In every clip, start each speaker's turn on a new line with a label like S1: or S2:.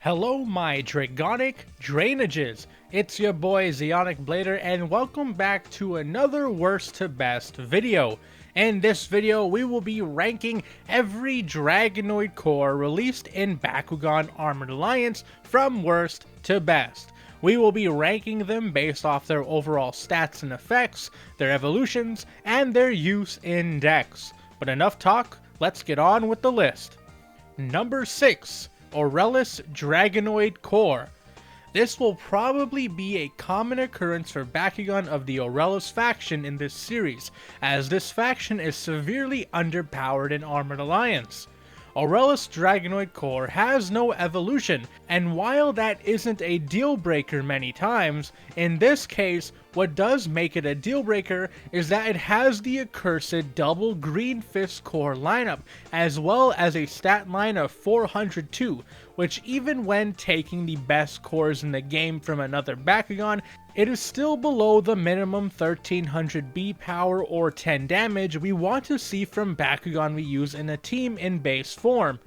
S1: Hello my dragonic drainages, it's your boy Zeonic Blader and welcome back to another worst to best video. In this video we will be ranking every Dragonoid Core released in Bakugan Armored Alliance from worst to best. We will be ranking them based off their overall stats and effects, their evolutions, and their use in decks. But enough talk, let's get on with the list. Number 6. Aurelius Dragonoid Core. This will probably be a common occurrence for Bakugan of the Aurelius faction in this series, as this faction is severely underpowered in Armored Alliance. Aurelius Dragonoid Core has no evolution, and while that isn't a deal breaker many times, in this case, what does make it a deal breaker is that it has the accursed double green fist core lineup, as well as a stat line of 402, which even when taking the best cores in the game from another Bakugan, it is still below the minimum 1300 B power or 10 damage we want to see from Bakugan we use in a team in base form.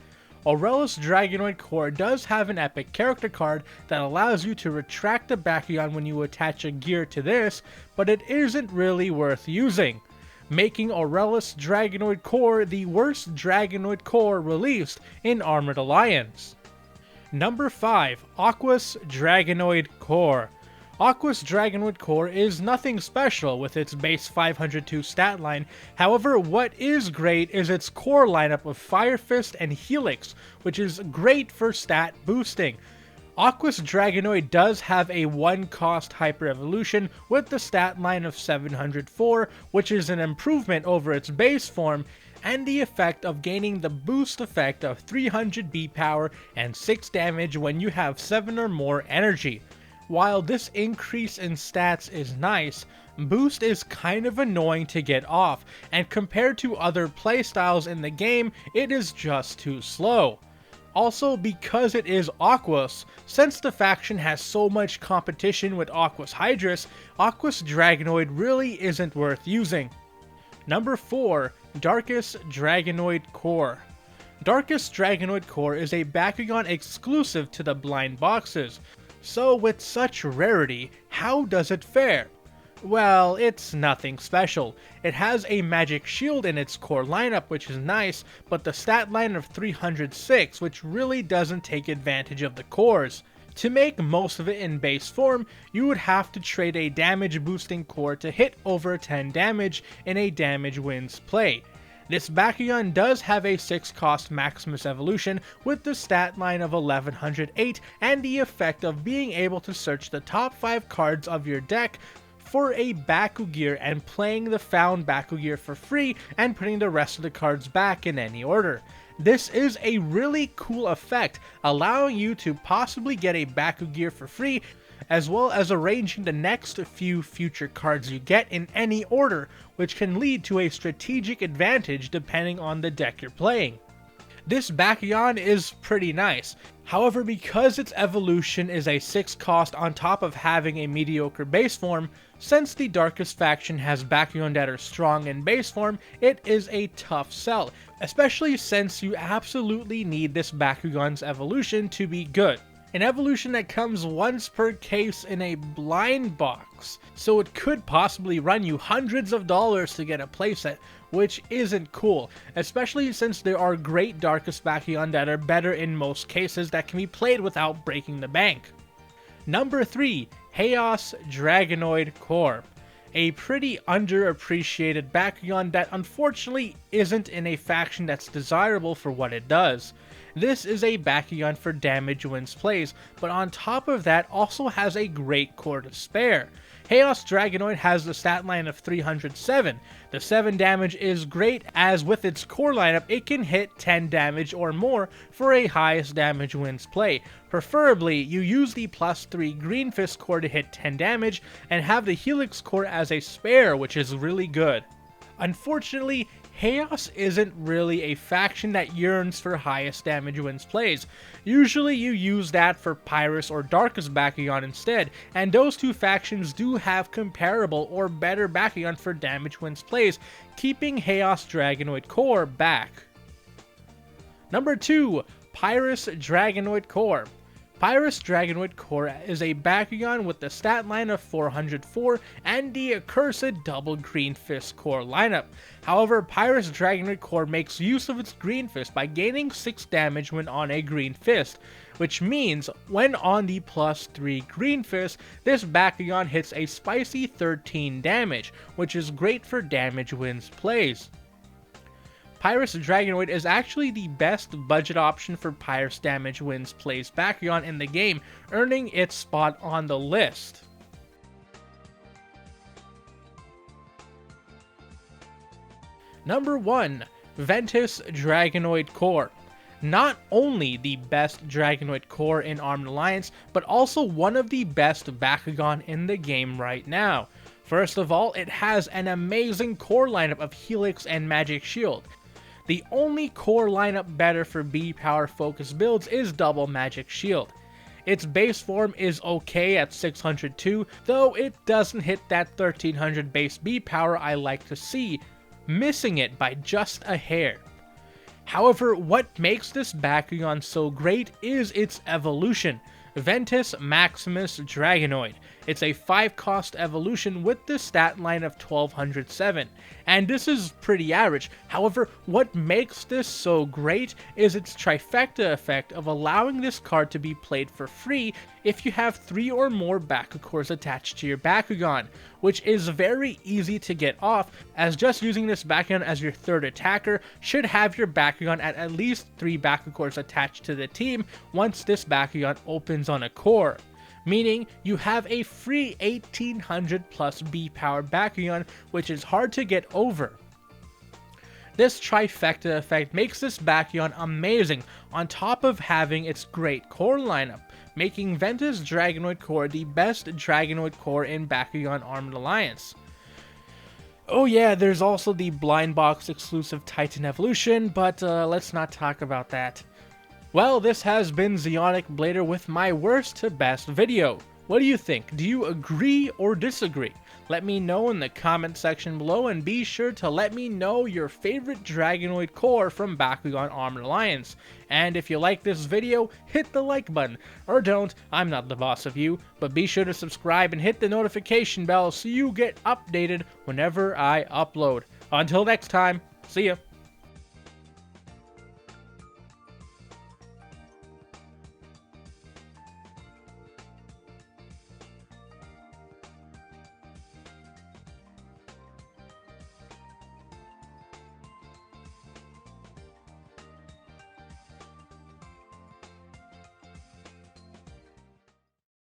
S1: Aurelius Dragonoid Core does have an epic character card that allows you to retract a Bakugan when you attach a gear to this, but it isn't really worth using, making Aurelius Dragonoid Core the worst Dragonoid Core released in Armored Alliance. Number 5. Aquas Dragonoid Core. Aquas Dragonoid Core is nothing special with its base 502 stat line, however what is great is its core lineup of Fire Fist and Helix, which is great for stat boosting. Aquas Dragonoid does have a 1-cost hyper evolution with the stat line of 704, which is an improvement over its base form, and the effect of gaining the boost effect of 300 B power and 6 damage when you have 7 or more energy. While this increase in stats is nice, boost is kind of annoying to get off, and compared to other playstyles in the game, it is just too slow. Also, because it is Aquas, since the faction has so much competition with Aquas Hydrus, Aquas Dragonoid really isn't worth using. Number 4. Darkest Dragonoid Core. Darkest Dragonoid Core is a Bakugan exclusive to the blind boxes. So with such rarity, how does it fare? Well, it's nothing special. It has a magic shield in its core lineup, which is nice, but the stat line of 306, which really doesn't take advantage of the cores. To make most of it in base form, you would have to trade a damage boosting core to hit over 10 damage in a damage wins play. This Bakugan does have a 6-cost Maximus evolution with the stat line of 1108 and the effect of being able to search the top 5 cards of your deck for a Bakugear and playing the found Bakugear for free and putting the rest of the cards back in any order. This is a really cool effect, allowing you to possibly get a Bakugear for free, as well as arranging the next few future cards you get in any order, which can lead to a strategic advantage depending on the deck you're playing. This Bakugan is pretty nice, however because its evolution is a 6-cost on top of having a mediocre base form, since the Darkest faction has Bakugan that are strong in base form, it is a tough sell, especially since you absolutely need this Bakugan's evolution to be good. An evolution that comes once per case in a blind box, so it could possibly run you hundreds of dollars to get a playset, which isn't cool, especially since there are great Darkest Bakugan that are better in most cases that can be played without breaking the bank. Number 3. Chaos Dragonoid Core. A pretty underappreciated Bakugan that unfortunately isn't in a faction that's desirable for what it does. This is a Bakugan for damage wins plays, but on top of that also has a great core to spare. Chaos Dragonoid has the stat line of 307. The 7 damage is great as with its core lineup it can hit 10 damage or more for a highest damage wins play. Preferably, you use the +3 Green Fist core to hit 10 damage and have the Helix core as a spare, which is really good. Unfortunately, Chaos isn't really a faction that yearns for highest damage wins plays. Usually you use that for Pyrus or Darkest Bakugan instead, and those two factions do have comparable or better Bakugan for damage wins plays, keeping Chaos Dragonoid Core back. Number 2. Pyrus Dragonoid Core. Pyrus Dragonoid Core is a Bakugan with the stat line of 404 and the accursed double Green Fist core lineup. However, Pyrus Dragonoid Core makes use of its Green Fist by gaining 6 damage when on a Green Fist, which means when on the +3 Green Fist, this Bakugan hits a spicy 13 damage, which is great for damage wins plays. Pyrus Dragonoid is actually the best budget option for Pyrus damage wins plays Bakugan in the game, earning its spot on the list. Number 1. Ventus Dragonoid Core. Not only the best Dragonoid Core in Armed Alliance, but also one of the best Bakugan in the game right now. First of all, it has an amazing core lineup of Helix and Magic Shield. The only core lineup better for B-Power focused builds is Double Magic Shield. Its base form is okay at 602, though it doesn't hit that 1300 base B-Power I like to see, missing it by just a hair. However, what makes this Bakugan so great is its evolution, Ventus Maximus Dragonoid. It's a 5-cost evolution with the stat line of 1207, and this is pretty average. However, what makes this so great is its trifecta effect of allowing this card to be played for free if you have 3 or more Bakugans attached to your Bakugan, which is very easy to get off, as just using this Bakugan as your 3rd attacker should have your Bakugan at least 3 Bakugans attached to the team once this Bakugan opens on a core. Meaning you have a free 1800 plus B-Power Bakugan, which is hard to get over. This trifecta effect makes this Bakugan amazing, on top of having its great core lineup, making Ventus Dragonoid Core the best Dragonoid Core in Bakugan Armed Alliance. Oh yeah, there's also the Blind Box exclusive Titan Evolution, but let's not talk about that. Well, this has been Zeonic Blader with my worst to best video. What do you think? Do you agree or disagree? Let me know in the comment section below, and be sure to let me know your favorite Dragonoid Core from Bakugan Armed Alliance. And if you like this video, hit the like button. Or don't, I'm not the boss of you, but be sure to subscribe and hit the notification bell so you get updated whenever I upload. Until next time, see ya!